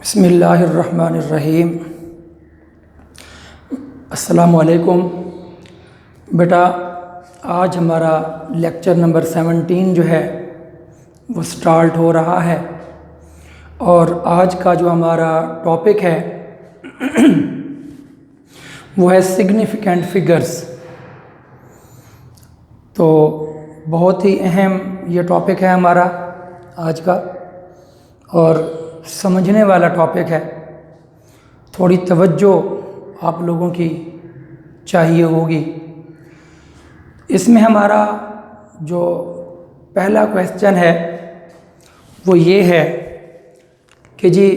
बिस्मिल्लाहिर्रहमानिर्रहीम। अस्सलामुअलैकुम। बेटा, आज हमारा लेक्चर नंबर 17 जो है वो स्टार्ट हो रहा है और आज का जो हमारा टॉपिक है वो है सिग्निफिकेंट फिगर्स। तो बहुत ही अहम ये टॉपिक है हमारा आज का और समझने वाला टॉपिक है। थोड़ी तवज्जो आप लोगों की चाहिए होगी। इसमें हमारा जो पहला क्वेश्चन है वो ये है कि जी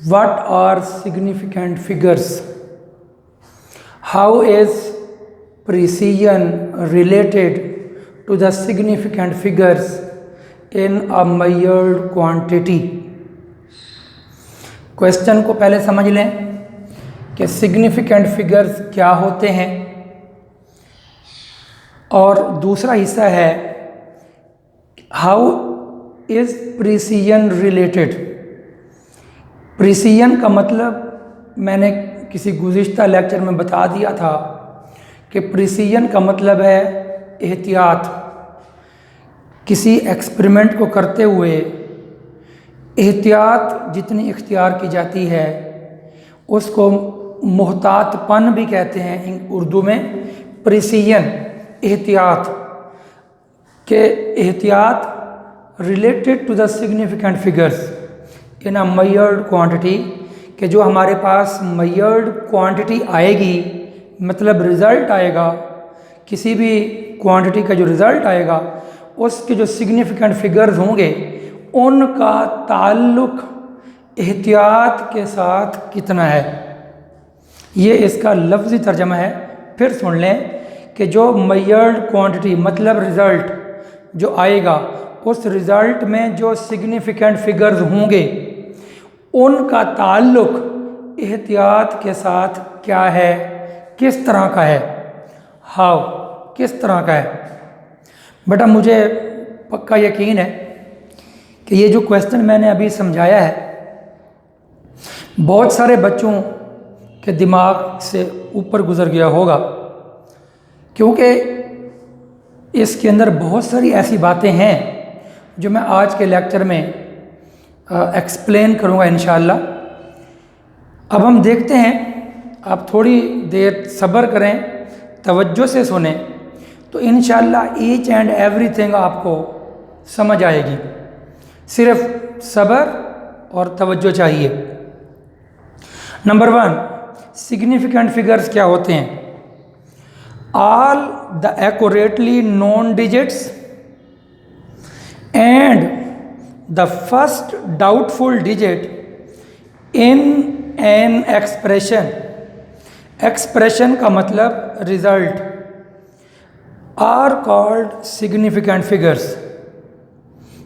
what are significant figures, how is precision related to the significant figures in a measured quantity. Question को पहले समझ लें कि सिग्निफिकेंट फिगर्स क्या होते हैं और दूसरा हिस्सा है how is precision related. Precision का मतलब मैंने किसी गुज़िश्ता लेक्चर में बता दिया था कि प्रिसीजन का मतलब है एहतियात। किसी एक्सपेरिमेंट को करते हुए एहतियात जितनी इख्तियार की जाती है उसको मुहतातपन भी कहते हैं उर्दू में। प्रिसीजन एहतियात के एहतियात related to the significant figures in a measured quantity, कि जो हमारे पास मेजर्ड क्वांटिटी आएगी, मतलब रिज़ल्ट आएगा, किसी भी क्वांटिटी का जो रिज़ल्ट आएगा उसके जो सिग्निफिकेंट फिगर्स होंगे उनका ताल्लुक़ एहतियात के साथ कितना है। ये इसका लफ्ज़ी तर्जमा है। फिर सुन लें कि जो मेजर्ड क्वांटिटी मतलब रिज़ल्ट जो आएगा उस रिज़ल्ट में जो सिग्निफिकेंट फिगर्स होंगे उनका ताल्लुक़ एहतियात के साथ क्या है, किस तरह का है, हाउ किस तरह का है। बेटा, मुझे पक्का यकीन है कि ये जो क्वेश्चन मैंने अभी समझाया है बहुत सारे बच्चों के दिमाग से ऊपर गुज़र गया होगा, क्योंकि इसके अंदर बहुत सारी ऐसी बातें हैं जो मैं आज के लेक्चर में एक्सप्लेन करूँगा इंशाअल्लाह। अब हम देखते हैं, आप थोड़ी देर सब्र करें, तवज्जो से सुनें तो इंशाअल्लाह ईच एंड एवरीथिंग आपको समझ आएगी। सिर्फ सब्र और तवज्जो चाहिए। नंबर 1, सिग्निफिकेंट फिगर्स क्या होते हैं? All the accurately known digits and the first doubtful digit in an expression. Expression का मतलब result are called significant figures.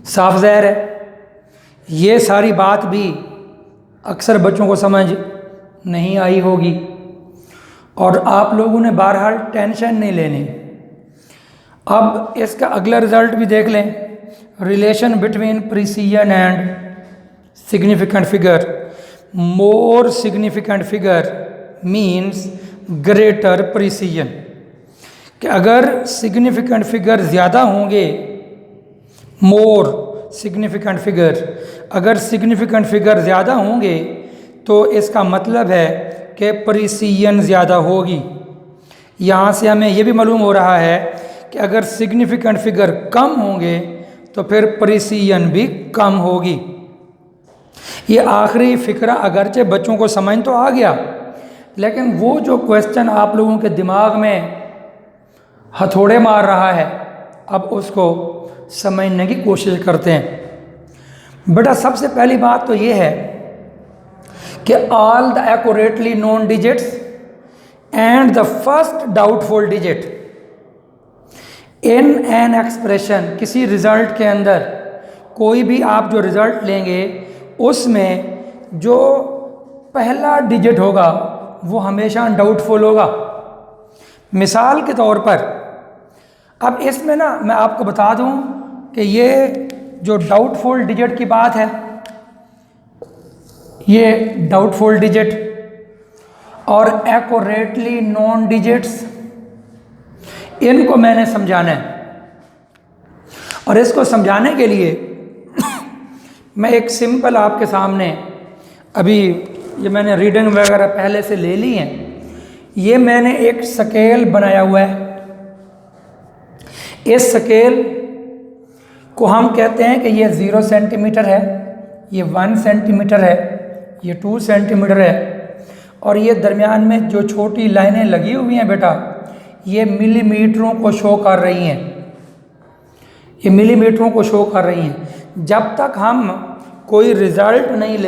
साफ ज़ाहिर है ये सारी बात भी अक्सर बच्चों को समझ नहीं आई होगी और आप लोगों ने बहरहाल टेंशन नहीं लेनी। अब इसका अगला रिज़ल्ट भी देख लें, relation between precision and significant figure. More significant figure means greater precision. कि अगर सिग्निफिकेंट फिगर ज़्यादा होंगे, मोर सिग्निफिकेंट फिगर, अगर सिग्निफिकेंट फिगर ज़्यादा होंगे तो इसका मतलब है कि प्रिसीजन ज़्यादा होगी। यहाँ से हमें यह भी मालूम हो रहा है कि अगर सिग्निफिकेंट फिगर कम होंगे तो फिर प्रिसीजन भी कम होगी। ये आखिरी फ़िक्रा अगरचे बच्चों को समझ तो आ गया, लेकिन वो जो क्वेश्चन आप लोगों के दिमाग में हथौड़े मार रहा है अब उसको समझने की कोशिश करते हैं। बेटा, सबसे पहली बात तो ये है कि all the accurately known digits and the first doubtful digit in an expression. किसी रिज़ल्ट के अंदर कोई भी आप जो रिज़ल्ट लेंगे उसमें जो पहला डिजिट होगा वो हमेशा डाउटफुल होगा। मिसाल के तौर पर अब इसमें ना मैं आपको बता दूं कि ये जो डाउटफुल डिजिट की बात है ये डाउटफुल डिजिट और एक्यूरेटली नोन डिजिट्स, इनको मैंने समझाना है। और इसको समझाने के लिए मैं एक सिंपल आपके सामने, अभी ये मैंने रीडिंग वगैरह पहले से ले ली हैं, ये मैंने एक स्केल बनाया हुआ है। इस स्केल को हम कहते हैं कि ये 0 सेंटीमीटर है, ये 1 सेंटीमीटर है, ये 2 सेंटीमीटर है, और ये दरमियान में जो छोटी लाइनें लगी हुई हैं बेटा, ये मिलीमीटरों को शो कर रही हैं, ये मिलीमीटरों को शो कर रही हैं। जब तक हम कोई रिज़ल्ट नहीं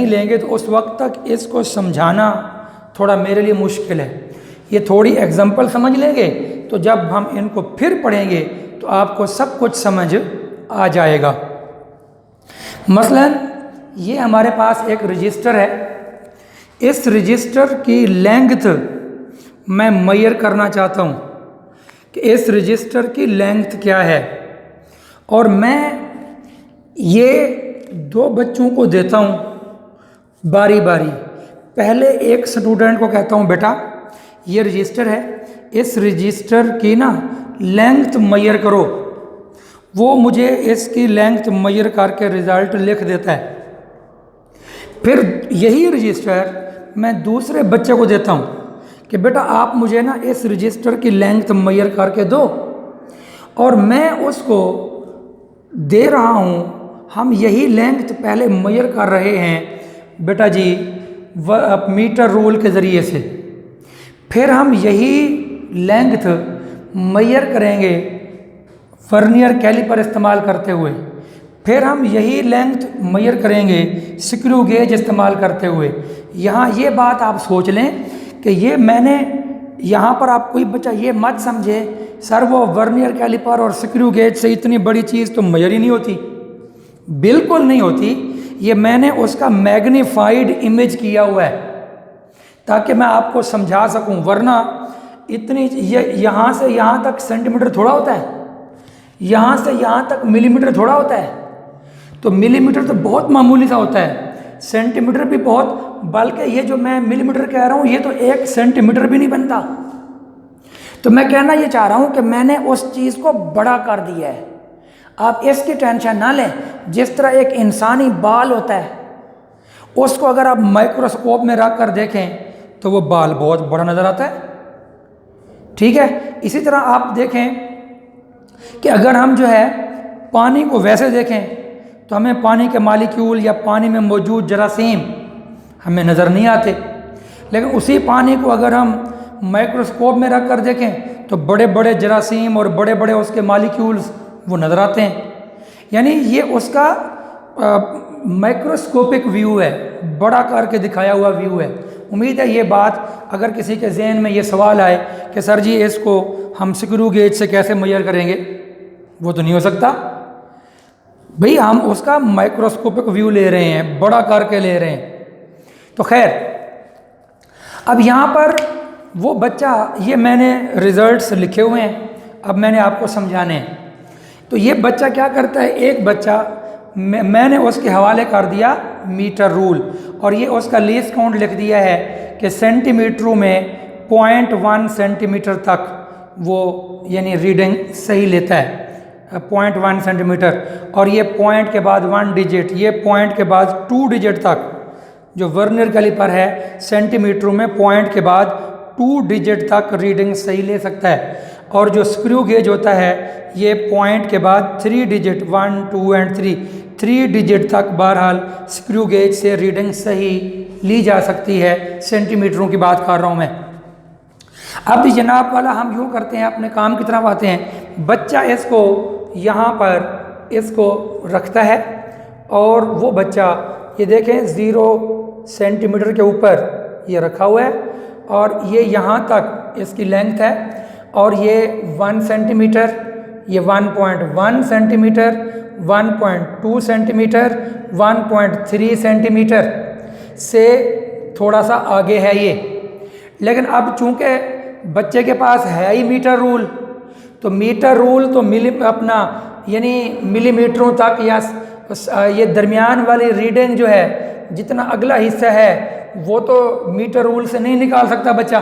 लेंगे तो उस वक्त तक इसको समझाना थोड़ा मेरे लिए मुश्किल है। ये थोड़ी एग्जांपल समझ लेंगे तो जब हम इनको फिर पढ़ेंगे तो आपको सब कुछ समझ आ जाएगा। मसलन ये हमारे पास एक रजिस्टर है, इस रजिस्टर की लेंथ मैं मेजर करना चाहता हूँ कि इस रजिस्टर की लेंथ क्या है, और मैं ये 2 बच्चों को देता हूँ बारी बारी। पहले एक स्टूडेंट को कहता हूँ बेटा ये रजिस्टर है, इस रजिस्टर की ना लेंथ मेजर करो। वो मुझे इसकी लेंथ मेजर करके रिज़ल्ट लिख देता है। फिर यही रजिस्टर मैं दूसरे बच्चे को देता हूँ कि बेटा आप मुझे ना इस रजिस्टर की लेंथ मेजर करके दो, और मैं उसको दे रहा हूँ। हम यही लेंथ पहले मेजर कर रहे हैं बेटा जी मीटर रूल के ज़रिए से, फिर हम यही लेंथ मेजर करेंगे वर्नियर कैलिपर इस्तेमाल करते हुए, फिर हम यही लेंथ मेजर करेंगे स्क्रू गेज इस्तेमाल करते हुए। यहाँ ये बात आप सोच लें कि ये मैंने यहाँ पर, आप कोई बच्चा ये मत समझे सर वो वर्नियर कैलिपर और स्क्रू गेज से इतनी बड़ी चीज़ तो मेजर ही नहीं होती। बिल्कुल नहीं होती, ये मैंने उसका मैग्नीफाइड इमेज किया हुआ है ताकि मैं आपको समझा सकूं, वरना इतनी ये यहाँ से यहाँ तक सेंटीमीटर थोड़ा होता है, यहाँ से यहाँ तक मिलीमीटर थोड़ा होता है। तो मिलीमीटर तो बहुत मामूली सा होता है, सेंटीमीटर भी बहुत, बल्कि ये जो मैं मिलीमीटर कह रहा हूँ ये तो 1 सेंटीमीटर भी नहीं बनता। तो मैं कहना ये चाह रहा हूँ कि मैंने उस चीज़ को बड़ा कर दिया है। आप इसकी टेंशन ना लें। जिस तरह एक इंसानी बाल होता है, उसको अगर आप माइक्रोस्कोप में रख कर देखें तो वो बाल बहुत बड़ा नज़र आता है, ठीक है। इसी तरह आप देखें कि अगर हम जो है पानी को वैसे देखें तो हमें पानी के मॉलिक्यूल या पानी में मौजूद जरासीम हमें नज़र नहीं आते, लेकिन उसी पानी को अगर हम माइक्रोस्कोप में रख कर देखें तो बड़े बड़े जरासीम और बड़े बड़े उसके मॉलिक्यूल्स वो नज़र आते हैं। यानी ये उसका माइक्रोस्कोपिक व्यू है, बड़ा करके दिखाया हुआ व्यू है। उम्मीद है ये बात, अगर किसी के जहन में ये सवाल आए कि सर जी इसको हम स्क्रू गेज से कैसे मेजर करेंगे, वो तो नहीं हो सकता भाई, हम उसका माइक्रोस्कोपिक व्यू ले रहे हैं, बड़ा करके ले रहे हैं। तो खैर, अब यहाँ पर वो बच्चा, ये मैंने रिजल्ट्स लिखे हुए हैं, अब मैंने आपको समझाने हैं। तो ये बच्चा क्या करता है, एक बच्चा मैंने उसके हवाले कर दिया मीटर रूल, और ये उसका लीस्ट काउंट लिख दिया है कि सेंटीमीटरों में 0.1 सेंटीमीटर तक वो यानी रीडिंग सही लेता है, 0.1 सेंटीमीटर। और ये पॉइंट के बाद 1 डिजिट, ये पॉइंट के बाद 2 डिजिट तक जो वर्नियर कैलिपर है सेंटीमीटरों में पॉइंट के बाद 2 डिजिट तक रीडिंग सही ले सकता है। और जो स्क्रू गेज होता है ये पॉइंट के बाद 3 डिजिट 1, 2 एंड 3 डिजिट तक बहरहाल स्क्रू गेज से रीडिंग सही ली जा सकती है। सेंटीमीटरों की बात कर रहा हूँ मैं। अब जनाब वाला हम यूँ करते हैं, अपने काम की तरफ आते हैं। बच्चा इसको यहाँ पर इसको रखता है और वो बच्चा ये देखें 0 सेंटीमीटर के ऊपर ये रखा हुआ है और ये यहाँ तक इसकी लेंथ है, और ये 1 सेंटीमीटर, ये 1.1 सेंटीमीटर, 1.2 सेंटीमीटर, 1.3 सेंटीमीटर से थोड़ा सा आगे है ये। लेकिन अब चूंकि बच्चे के पास है ही मीटर रूल, तो मीटर रूल तो अपना यानी मिलीमीटरों तक या ये दरमियान वाली रीडिंग जो है, जितना अगला हिस्सा है वो तो मीटर रूल से नहीं निकाल सकता बच्चा।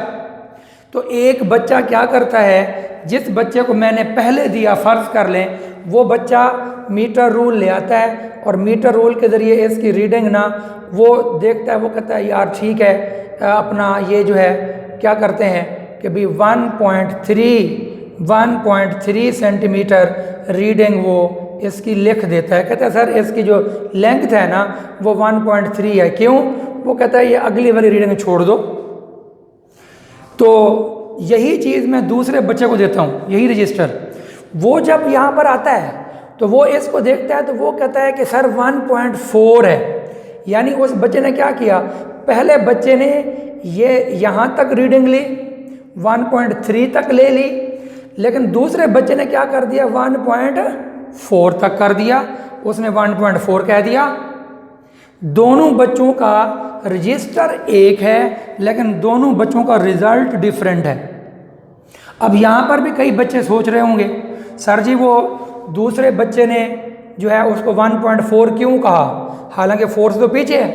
तो एक बच्चा क्या करता है, जिस बच्चे को मैंने पहले दिया, फ़र्ज़ कर लें वो बच्चा मीटर रूल ले आता है और मीटर रूल के ज़रिए इसकी रीडिंग ना वो देखता है, वो कहता है यार ठीक है, अपना ये जो है क्या करते हैं कि भाई 1.3 सेंटीमीटर रीडिंग वो इसकी लिख देता है। कहता है सर इसकी जो लेंथ है ना वो 1.3 है। क्यों? वो कहता है ये अगली वाली रीडिंग छोड़ दो। तो यही चीज़ मैं दूसरे बच्चे को देता हूँ, यही रजिस्टर। वो जब यहाँ पर आता है तो वो इसको देखता है तो वो कहता है कि सर 1.4 है। यानी उस बच्चे ने क्या किया, पहले बच्चे ने ये यहाँ तक रीडिंग ली, 1.3 तक ले ली, लेकिन दूसरे बच्चे ने क्या कर दिया, 1.4 तक कर दिया, उसने 1.4 कह दिया। दोनों बच्चों का रजिस्टर एक है लेकिन दोनों बच्चों का रिजल्ट डिफरेंट है। अब यहाँ पर भी कई बच्चे सोच रहे होंगे सर जी वो दूसरे बच्चे ने जो है उसको 1.4 क्यों कहा, हालांकि 4 से तो पीछे है।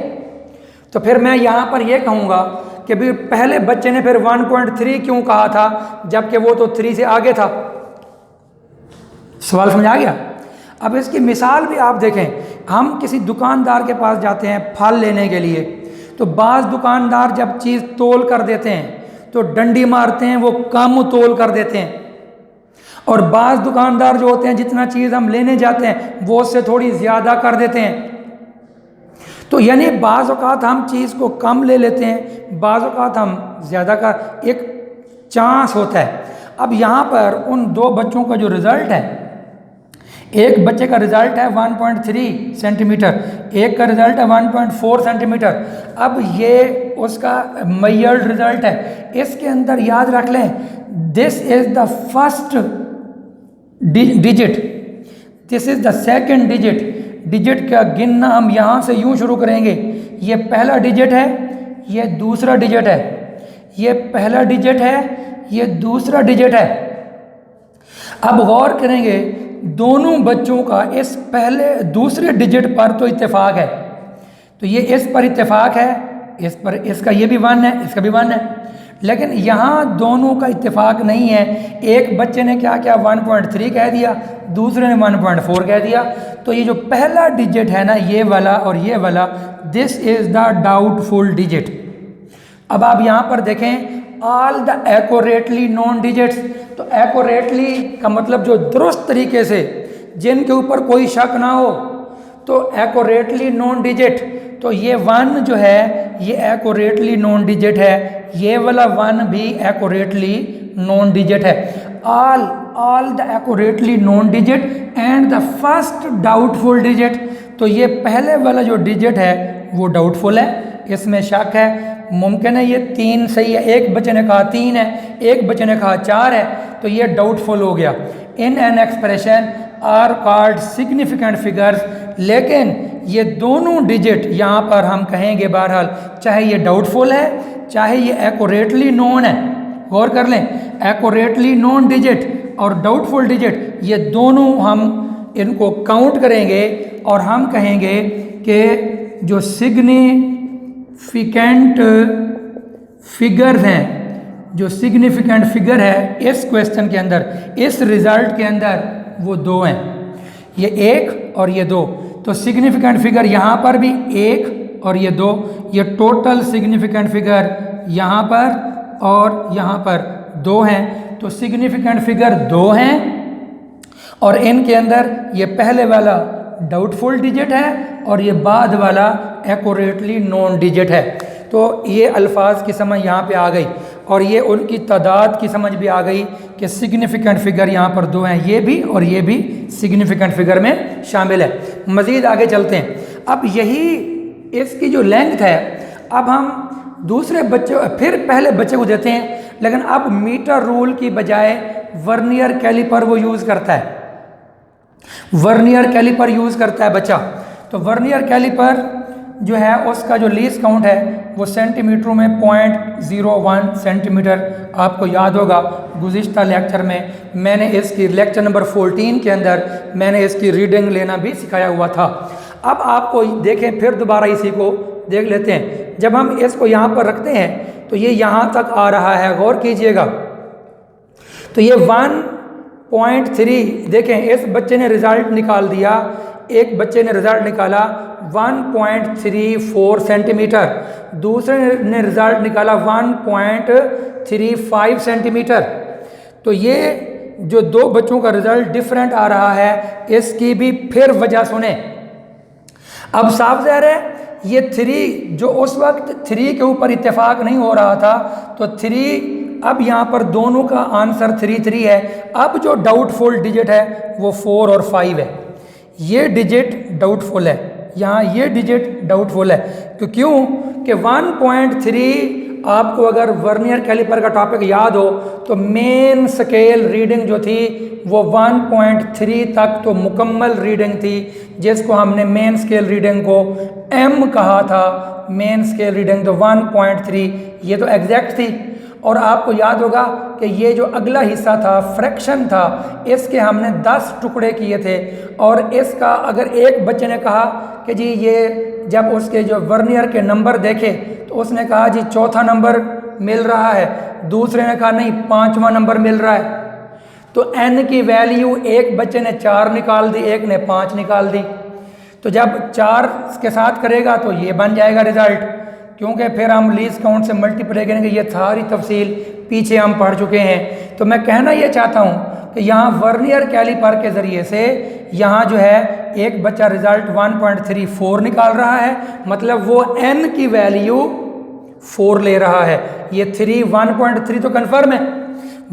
तो फिर मैं यहाँ पर यह कहूँगा कि भी पहले बच्चे ने फिर 1.3 क्यों कहा था जबकि वो तो 3 से आगे था। सवाल समझ आ गया? अब इसकी मिसाल भी आप देखें, हम किसी दुकानदार के पास जाते हैं फल लेने के लिए, तो बाज़ दुकानदार जब चीज़ तोल कर देते हैं तो डंडी मारते हैं, वो कम तोल कर देते हैं। और बाज़ दुकानदार जो होते हैं जितना चीज़ हम लेने जाते हैं वो उससे थोड़ी ज़्यादा कर देते हैं। तो यानी बाज़ औक़ात हम चीज़ को कम ले लेते हैं, बाज़ औक़ात हम ज़्यादा का एक चांस होता है। अब यहाँ पर उन दो बच्चों का जो रिज़ल्ट है, एक बच्चे का रिज़ल्ट है 1.3 सेंटीमीटर, एक का रिज़ल्ट है 1.4 सेंटीमीटर। अब ये उसका मेजर्ड रिज़ल्ट है। इसके अंदर याद रख लें this is the first digit, this is the second digit. Digit का गिनना हम यहाँ से यूँ शुरू करेंगे, ये पहला डिजिट है, ये दूसरा डिजिट है, ये पहला डिजिट है, ये दूसरा डिजिट है। अब गौर करेंगे दोनों बच्चों का इस पहले दूसरे डिजिट पर तो इत्तेफाक है, तो ये इस पर इत्तेफाक है, इस पर इसका ये भी 1 है, इसका भी 1 है। लेकिन यहाँ दोनों का इत्तेफाक नहीं है। एक बच्चे ने क्या किया 1.3 कह दिया, दूसरे ने 1.4 कह दिया। तो ये जो पहला डिजिट है ना, ये वाला और ये वाला, this is the doubtful digit. अब आप यहाँ पर देखें all the accurately known digits. तो एक्यूरेटली का मतलब जो दुरुस्त तरीके से, जिनके ऊपर कोई शक ना हो, तो एक्यूरेटली नोन डिजिट। तो ये 1 जो है ये एक्यूरेटली नोन डिजिट है, ये वाला 1 भी एक्यूरेटली नोन डिजिट है। All the accurately known digit and the first doubtful digit. तो ये पहले वाला जो डिजिट है वो डाउटफुल है, इसमें शक है। मुमकिन है ये 3 सही है, एक बच्चे ने कहा 3 है, एक बच्चे ने कहा 4 है, तो ये डाउटफुल हो गया। In an expression are called significant figures. लेकिन ये दोनों डिजिट यहाँ पर हम कहेंगे बहरहाल, चाहे ये डाउटफुल है चाहे ये एक्यूरेटली नोन है। गौर कर लें, एक्यूरेटली नोन डिजिट और डाउटफुल डिजिट, ये दोनों हम इनको काउंट करेंगे और हम कहेंगे कि जो सिग्निफिकेंट फिगर्स हैं, जो सिग्निफिकेंट फिगर है इस क्वेश्चन के अंदर, इस रिजल्ट के अंदर, वो 2 हैं, ये 1 और ये 2। तो सिग्निफिकेंट फिगर यहाँ पर भी 1 और ये 2, ये टोटल सिग्निफिकेंट फिगर यहाँ पर और यहाँ पर 2 हैं। तो सिग्निफिकेंट फिगर 2 हैं और इनके अंदर ये पहले वाला डाउटफुल डिजिट है और ये बाद वाला एक्यूरेटली नोन डिजिट है। तो ये अल्फाज की समझ यहाँ पे आ गई और ये उनकी तादाद की समझ भी आ गई कि सिग्निफिकेंट फिगर यहाँ पर 2 हैं, ये भी और ये भी सिग्निफिकेंट फिगर में शामिल है। मज़ीद आगे चलते हैं। अब यही इसकी जो लेंथ है, अब हम दूसरे बच्चे, फिर पहले बच्चे को देते हैं, लेकिन अब मीटर रूल की बजाय वर्नियर कैलिपर वो यूज़ करता है, वर्नियर कैलिपर यूज़ करता है बच्चा। तो वर्नियर कैलिपर जो है उसका जो लीस्ट काउंट है वो सेंटीमीटरों में 0.01 सेंटीमीटर। आपको याद होगा गुज़िश्ता लेक्चर में मैंने इसकी लेक्चर नंबर 14 के अंदर मैंने इसकी रीडिंग लेना भी सिखाया हुआ था। अब आपको देखें, फिर दोबारा इसी को देख लेते हैं। जब हम इसको यहाँ पर रखते हैं तो ये यहाँ तक आ रहा है, गौर कीजिएगा। तो ये 1.3, देखें इस बच्चे ने रिज़ल्ट निकाल दिया, एक बच्चे ने रिज़ल्ट निकाला 1.34 सेंटीमीटर, दूसरे ने रिज़ल्ट निकाला 1.35 सेंटीमीटर। तो ये जो दो बच्चों का रिज़ल्ट डिफरेंट आ रहा है, इसकी भी फिर वजह सुने। अब साफ ज़ाहिर है ये 3 जो उस वक्त 3 के ऊपर इत्तेफाक नहीं हो रहा था, तो 3 अब यहाँ पर दोनों का आंसर 3 है। अब जो डाउटफुल डिजिट है वो 4 और 5 है। ये डिजिट डाउटफुल है, यहाँ ये डिजिट डाउटफुल है। क्यों कि 1.3 आपको अगर वर्नियर कैलिपर का टॉपिक याद हो तो मेन स्केल रीडिंग जो थी वो 1.3 तक तो मुकम्मल रीडिंग थी, जिसको हमने मेन स्केल रीडिंग को M कहा था। मेन स्केल रीडिंग तो 1.3 ये तो एग्जैक्ट थी। और आपको याद होगा कि ये जो अगला हिस्सा था फ्रैक्शन था, इसके हमने 10 टुकड़े किए थे। और इसका अगर एक बच्चे ने कहा कि जी ये जब उसके जो वर्नियर के नंबर देखे तो उसने कहा जी चौथा नंबर मिल रहा है, दूसरे ने कहा नहीं 5वां नंबर मिल रहा है। तो n की वैल्यू एक बच्चे ने 4 निकाल दी, एक ने 5 निकाल दी। तो जब 4 के साथ करेगा तो ये बन जाएगा रिजल्ट, क्योंकि फिर हम लीस्ट काउंट से मल्टीप्लाई करेंगे। ये सारी तफसील पीछे हम पढ़ चुके हैं। तो मैं कहना ये चाहता हूँ कि यहाँ वर्नियर कैलिपर के ज़रिए से यहाँ जो है एक बच्चा रिज़ल्ट 1.34 निकाल रहा है, मतलब वो n की वैल्यू 4 ले रहा है। ये 1.3 तो कन्फर्म है,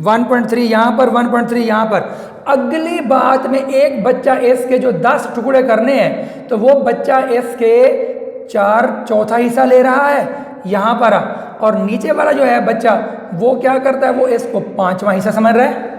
1.3 यहाँ पर, 1.3 यहाँ पर। अगली बात में एक बच्चा इसके जो 10 टुकड़े करने हैं तो वो बच्चा इसके 4 चौथा हिस्सा ले रहा है यहाँ पर, और नीचे वाला जो है बच्चा वो क्या करता है, वो इसको 5वां हिस्सा समझ रहा है।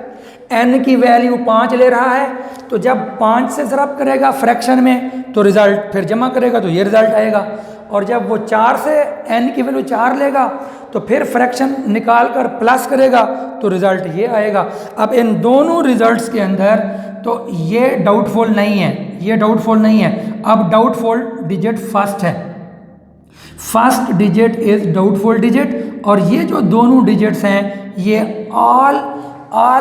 n की वैल्यू 5 ले रहा है, तो जब 5 से ज़रब करेगा फ्रैक्शन में तो रिज़ल्ट फिर जमा करेगा तो ये रिज़ल्ट आएगा। और जब वो 4 से n की वैल्यू 4 लेगा तो फिर फ्रैक्शन निकाल कर प्लस करेगा तो रिज़ल्ट ये आएगा। अब इन दोनों रिज़ल्ट्स के अंदर तो ये डाउटफुल नहीं है, ये डाउटफुल नहीं है। अब डाउटफुल डिजिट फर्स्ट है, first digit is doubtful digit. और ये जो दोनों डिजिट्स हैं ये all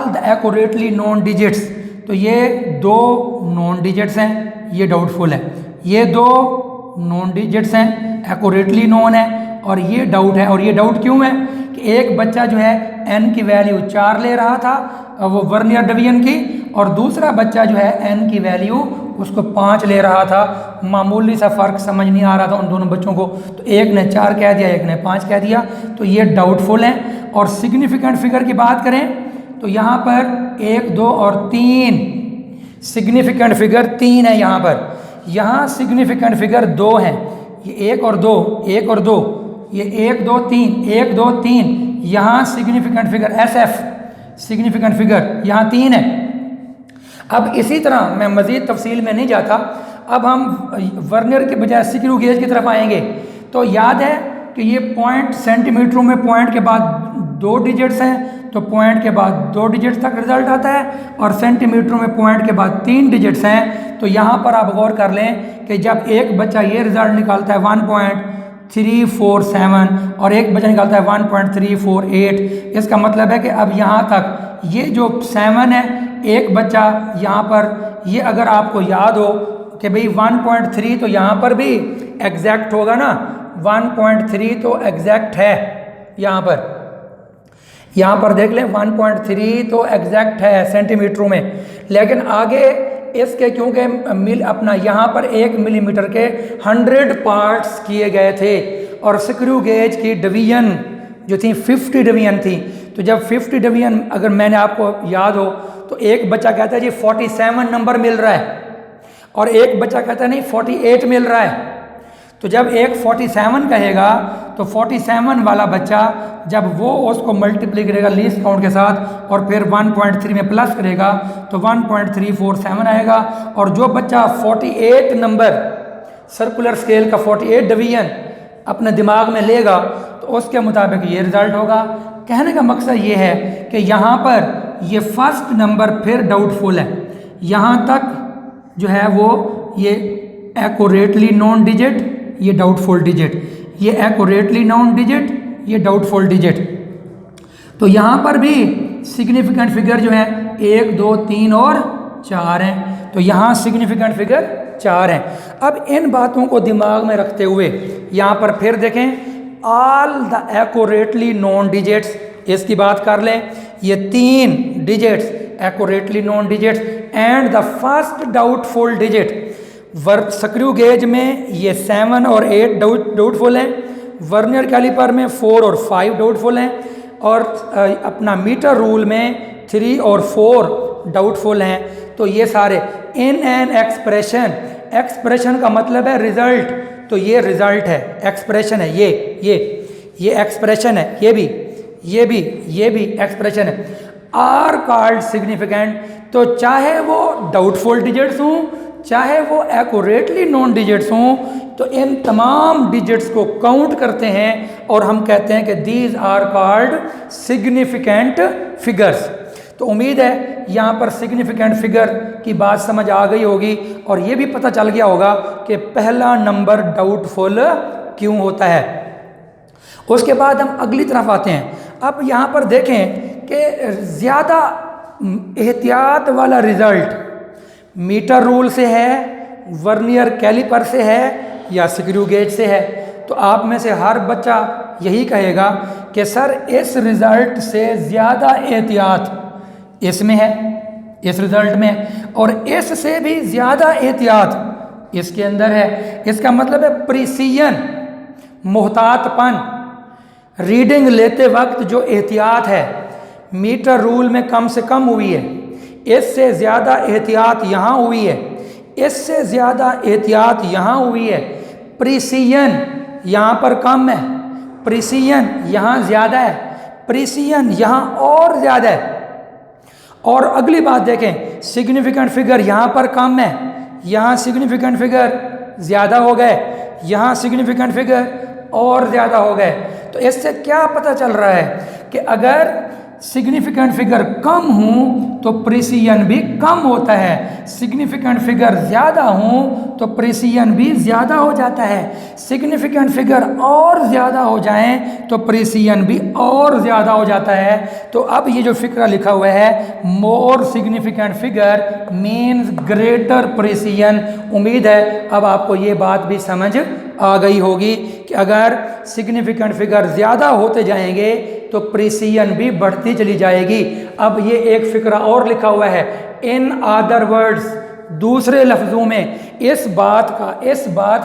the accurately known digits, तो ये 2 नॉन डिजिट्स हैं, ये डाउटफुल है। ये 2 नॉन डिजिट्स हैं, एक्यूरेटली नोन है, और ये डाउट है। और ये डाउट क्यों है कि एक बच्चा जो है n की वैल्यू 4 ले रहा था वो वर्नियर डिवीजन की, और दूसरा बच्चा जो है n की वैल्यू उसको 5 ले रहा था। मामूली सा फ़र्क समझ नहीं आ रहा था उन दोनों बच्चों को, तो एक ने 4 कह दिया, एक ने 5 कह दिया, तो ये डाउटफुल है। और सिग्निफिकेंट फिगर की बात करें तो यहाँ पर 1, 2 और 3 सिग्निफिकेंट फिगर 3 है यहाँ पर। यहाँ सिग्निफिकेंट फिगर 2 हैं, ये 1 और 2, 1 और 2, ये 1, 2, 3, 1, 2, 3। यहाँ significant figure SF significant figure यहाँ 3 है। अब इसी तरह मैं मज़ीद तफसील में नहीं जाता, अब हम वर्नियर के बजाय स्क्रू गेज की तरफ आएंगे। तो याद है कि ये पॉइंट सेंटीमीटरों में पॉइंट के बाद 2 डिजिट्स हैं, तो पॉइंट के बाद 2 डिजिट्स तक रिजल्ट आता है, और सेंटीमीटरों में पॉइंट के बाद 3 डिजिट्स हैं। तो यहाँ पर आप गौर कर लें कि जब एक बच्चा ये रिजल्ट निकालता है 1.347 और एक बच्चा निकालता है 1.348, इसका मतलब है कि अब यहाँ तक ये जो 7 है, एक बच्चा यहाँ पर, ये अगर आपको याद हो कि भाई 1.3 तो यहाँ पर भी एग्जैक्ट होगा ना, 1.3 तो एग्जैक्ट है यहाँ पर देख लें 1.3 तो एग्जैक्ट है सेंटीमीटरों में। लेकिन आगे इसके क्योंकि अपना यहाँ पर 1 मिलीमीटर के 100 पार्ट्स किए गए थे, और स्क्रू गेज की डिवीजन जो थी 50 डिवीजन थी। तो जब 50 डिवीजन अगर मैंने आपको याद हो तो एक बच्चा कहता है जी 47 नंबर मिल रहा है, और एक बच्चा कहता है नहीं 48 मिल रहा है। तो जब एक 47 कहेगा तो 47 वाला बच्चा जब वो उसको मल्टीप्लाई करेगा लीस्ट काउंट के साथ और फिर 1.3 में प्लस करेगा तो 1.347 आएगा। और जो बच्चा 48 नंबर सर्कुलर स्केल का 48 डिवीजन अपने दिमाग में लेगा तो उसके मुताबिक ये रिज़ल्ट होगा। कहने का मकसद ये है कि यहाँ पर ये फर्स्ट नंबर फिर डाउटफुल है, यहाँ तक जो है वो ये एक्यूरेटली नोन डिजिट, ये डाउटफुल डिजिट, ये एक्यूरेटली नोन डिजिट, ये डाउटफुल डिजिट। तो यहाँ पर भी सिग्निफिकेंट फिगर जो है 1, 2, 3 और 4 हैं। तो यहाँ सिग्निफिकेंट फिगर 4 हैं। अब इन बातों को दिमाग में रखते हुए यहाँ पर फिर देखें, all the accurately known digits, इसकी बात कर लें, ये 3 digits accurately known digits and the first doubtful digit. Screw gauge में ये 7 और 8 डाउटफुल हैं, वर्नियर कैलिपर में 4 और 5 डाउटफुल हैं, और अपना मीटर रूल में 3 और 4 डाउटफुल हैं। तो ये सारे इन एन एक्सप्रेशन, एक्सप्रेशन का मतलब है रिजल्ट, तो ये रिजल्ट है, एक्सप्रेशन है, ये एक्सप्रेशन है, ये भी एक्सप्रेशन है, आर कॉल्ड सिग्निफिकेंट। तो चाहे वो डाउटफुल डिजिट्स हों, चाहे वो एक्यूरेटली नोन डिजिट्स हों, तो इन तमाम डिजिट्स को काउंट करते हैं और हम कहते हैं कि these are called significant figures. तो उम्मीद है यहाँ पर सिग्निफिकेंट फिगर की बात समझ आ गई होगी और ये भी पता चल गया होगा कि पहला नंबर डाउटफुल क्यों होता है। उसके बाद हम अगली तरफ आते हैं। अब यहाँ पर देखें कि ज़्यादा एहतियात वाला रिज़ल्ट मीटर रूल से है, वर्नियर कैलिपर से है या स्क्रू गेज से है। तो आप में से हर बच्चा यही कहेगा कि सर इस रिज़ल्ट से ज़्यादा एहतियात इसमें है, इस रिज़ल्ट में, और इससे भी ज़्यादा एहतियात इसके अंदर है। इसका मतलब है प्रिसीजन, मोहतातपन, रीडिंग लेते वक्त जो एहतियात है मीटर रूल में कम से कम हुई है, इससे ज़्यादा एहतियात यहाँ हुई है, इससे ज़्यादा एहतियात यहाँ हुई है। प्रिसीजन यहाँ पर कम है, प्रिसीजन यहाँ ज़्यादा है, प्रिसीजन यहाँ और ज़्यादा है। और अगली बात देखें, सिग्निफिकेंट फिगर यहाँ पर कम है, यहाँ सिग्निफिकेंट फिगर ज़्यादा हो गए, यहाँ सिग्निफिकेंट फिगर और ज़्यादा हो गए। तो इससे क्या पता चल रहा है कि अगर सिग्निफिकेंट फिगर कम हों तो प्रिसीजन भी कम होता है, सिग्निफिकेंट फिगर ज़्यादा हों तो प्रिसीजन भी ज़्यादा हो जाता है, सिग्निफिकेंट फिगर और ज़्यादा हो जाएं तो प्रिसीजन भी और ज़्यादा हो जाता है। तो अब ये जो फिक्रा लिखा हुआ है, more significant figure means greater precision, उम्मीद है अब आपको ये बात भी समझ आ गई होगी कि अगर सिग्निफिकेंट फिगर ज़्यादा होते जाएंगे तो प्रिसीजन भी बढ़ती चली जाएगी। अब ये एक फिक्रा और लिखा हुआ है, इन अदर वर्ड्स, दूसरे लफ्ज़ों में इस बात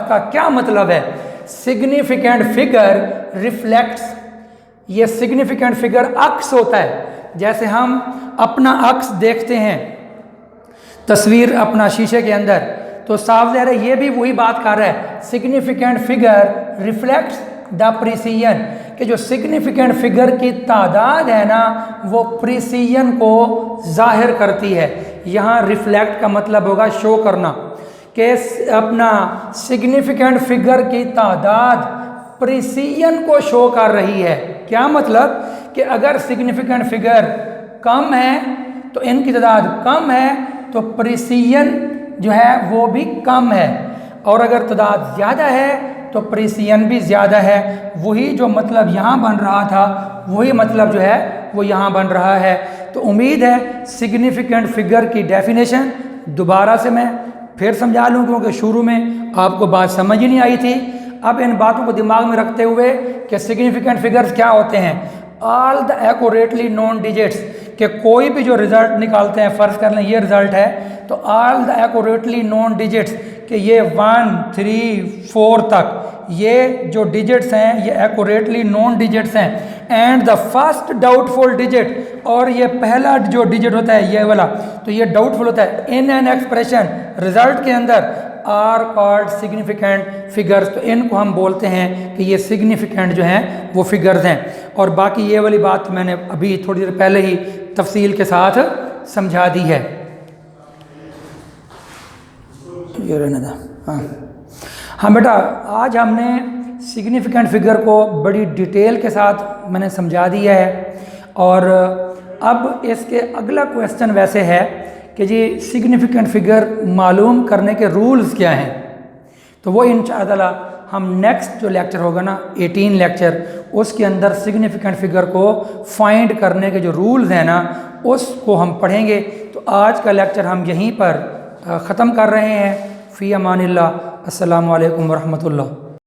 का क्या मतलब है। सिग्निफिकेंट फिगर रिफ्लेक्ट्स, ये सिग्निफिकेंट फिगर अक्स होता है। जैसे हम अपना अक्स देखते हैं तस्वीर अपना शीशे के अंदर, तो साफ ज़ाहिर है ये भी वही बात कर रहा है, significant figure reflects the precision, कि जो सिग्निफिकेंट फिगर की तादाद है ना वो प्रिसीजन को जाहिर करती है। यहाँ रिफ्लेक्ट का मतलब होगा शो करना, कि अपना सिग्निफिकेंट फिगर की तादाद प्रिसीजन को शो कर रही है। क्या मतलब कि अगर सिग्निफिकेंट फिगर कम है तो इनकी तादाद कम है तो प्रिसीजन जो है वो भी कम है, और अगर तादाद ज़्यादा है तो प्रिसीजन भी ज़्यादा है। वही जो मतलब यहाँ बन रहा था वही मतलब जो है वो यहाँ बन रहा है। तो उम्मीद है सिग्निफिकेंट फिगर की डेफिनेशन दोबारा से मैं फिर समझा लूँ, क्योंकि शुरू में आपको बात समझ ही नहीं आई थी। अब इन बातों को दिमाग में रखते हुए कि सिग्निफिकेंट फिगर्स क्या होते हैं, all the accurately known digits, कि कोई भी जो रिज़ल्ट निकालते हैं, फ़र्ज़ कर लें ये रिज़ल्ट है, तो all the accurately known digits कि ये 1, 3, 4 तक ये जो डिजिट्स हैं ये एक्यूरेटली नोन डिजिट्स हैं, and the first doubtful digit, और ये पहला जो डिजिट होता है ये वाला, तो ये डाउटफुल होता है इन एन एक्सप्रेशन, रिजल्ट के अंदर, आर कॉल्ड सिग्निफिकेंट फिगर्स। तो इनको हम बोलते हैं कि ये सिग्निफिकेंट जो हैं वो फिगर्स हैं। और बाकी ये वाली बात मैंने अभी थोड़ी देर पहले ही तफसील के साथ समझा दी है। ये रहने दो। हाँ बेटा, आज हमने सिग्निफिकेंट फिगर को बड़ी डिटेल के साथ मैंने समझा दिया है, और अब इसके अगला क्वेश्चन वैसे है कि जी सिग्निफिकेंट फिगर मालूम करने के रूल्स क्या हैं। तो वो इंशाअल्लाह हम नेक्स्ट जो लेक्चर होगा ना 18 लेक्चर, उसके अंदर सिग्निफिकेंट फिगर को फाइंड करने के जो रूल्स हैं ना उसको हम पढ़ेंगे। तो आज का लेक्चर हम यहीं पर ख़त्म कर रहे हैं। फ़ी अमानिल्लाह। अस्सलामु अलैकुम वरहमतुल्लाह।